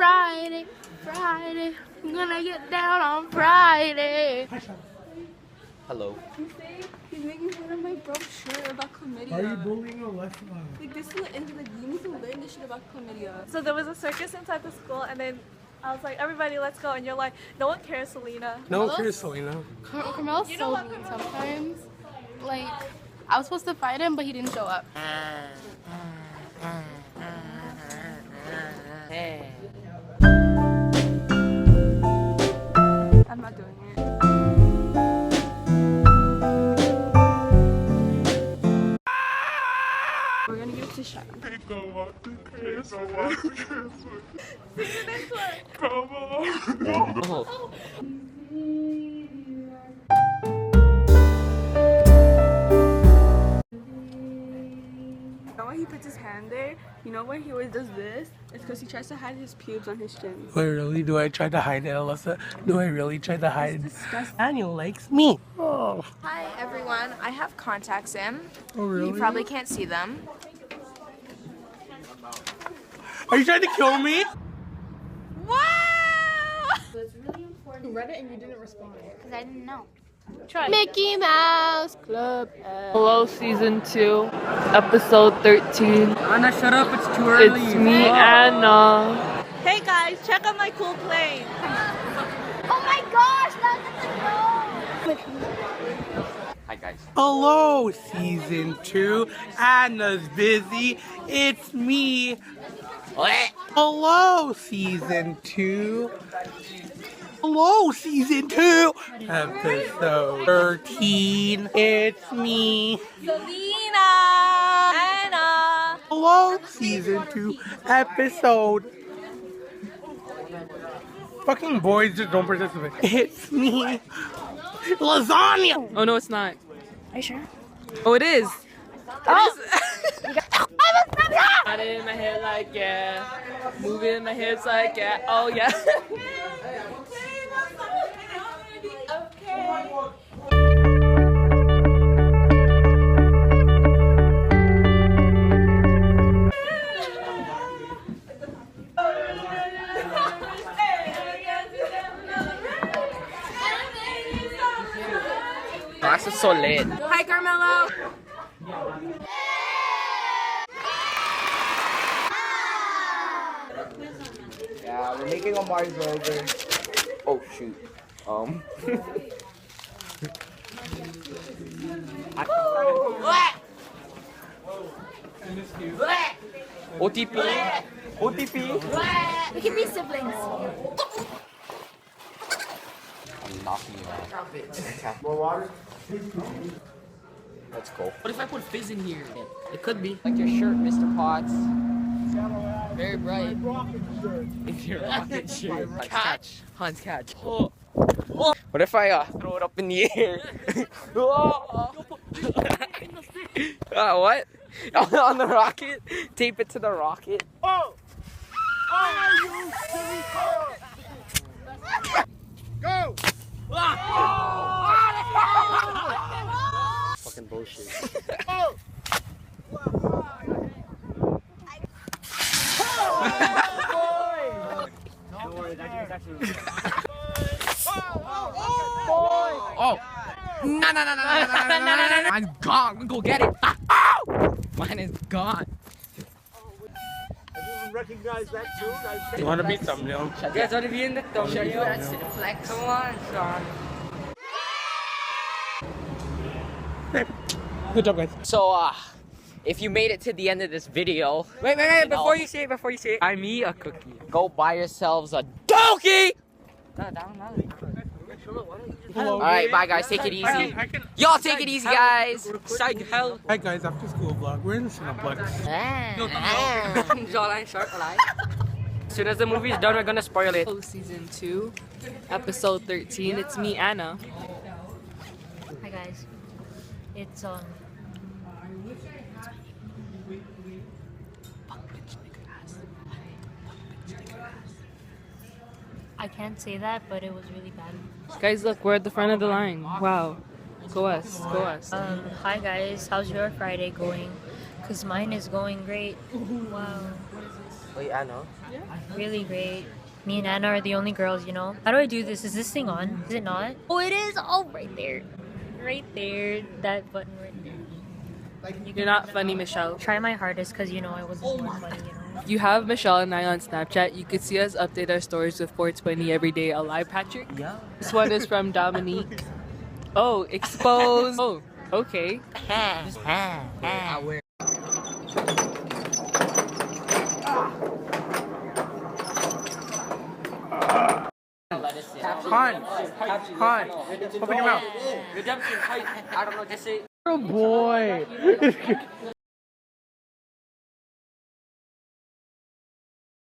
Friday, Friday. I'm gonna get down on Friday. Hello. He's making fun of my broke shirt about chlamydia. Are you bullying or less? Like this is the end of the you need to learn this shit about chlamydia. So there was a circus inside the school, and then I was like, everybody, let's go. And you're like, no one cares, Selena. No one cares, Selena. Carmel's so mean sometimes. Like, I was supposed to fight him, but he didn't show up. I'm not doing it. We're gonna give it to Sean. See you next one. Oh. You know why he puts his hand there? You know why he always does this? It's because he tries to hide his pubes on his chin. Wait, really? Do I try to hide it, Alyssa? Do I really try to hide? Disgusting. Daniel likes me. Oh. Hi, everyone. I have contacts in. Oh, really? You probably can't see them. Are you trying to kill me? Wow! So it's really important. You read it and you didn't respond. Because I didn't know. Try. Mickey Mouse Club. Hello, season 2, episode 13. Anna, shut up, it's too early. It's me, Anna. Hey guys, check out my cool plane. Oh my gosh, that's the goal! Hi guys. Hello, season 2. Anna's busy. It's me. Hello, season 2. Hello, season 2. Episode 13. It's me. Selena. Anna. Hello, season 2. Episode. Fucking boys just don't participate. It's me. Lasagna. Oh no, it's not. Are you sure? Oh, it is. Oh! Got it in my head like yeah, moving my hips like yeah, oh yeah. Class is so lit. Hi, Carmelo. Yeah, we're making a Mars rover. Oh shoot. OTP. OTP. We can be siblings. I'm knocking you out. More water? Let's go. What if I put fizz in here? It could be. Like your shirt, Mr. Potts. Very bright. It's your rocket shirt. Catch. Hans, catch. What if I throw it up in the air? What? On the rocket? Tape it to the rocket? Oh! Go! Fucking bullshit. Don't worry, that's actually. Oh! No! Mine's gone. Go get it. Ow! Mine is gone. Recognize that too? You want to be thumbnail? You guys want to be in the thumbnail? Flex. Come on, Sean. Good job, guys. So, if you made it to the end of this video, Wait, before you say it, I me a cookie. go buy yourselves a donkey! Alright, bye guys, take it easy. Y'all take it easy, guys. Side hell. Hi guys, after school vlog. We're in the Cineplex. John, I'm sharp alive. As soon as the movie is done, we're gonna spoil it. Season 2, episode 13. It's me, Anna. Hi guys, it's I can't say that, but it was really bad. Guys, look, we're at the front of the line. Wow. Go us, go us. Hi guys, how's your Friday going? Cause mine is going great. Wow. Wait, Anna? Really great. Me and Anna are the only girls, you know. How do I do this? Is this thing on? Is it not? Oh, it is! Oh, right there. Right there. That button right there. You're not funny, Michelle. Try my hardest because, you know, I wasn't born funny, you know. You have Michelle and I on Snapchat. You could see us update our stories with 420 every day. Alive, Patrick? Yeah. This one is from Dominique. Oh, exposed. Oh, okay. I wear. Hun. Hun. Open your mouth. Redemption, I don't know, just say. Oh boy.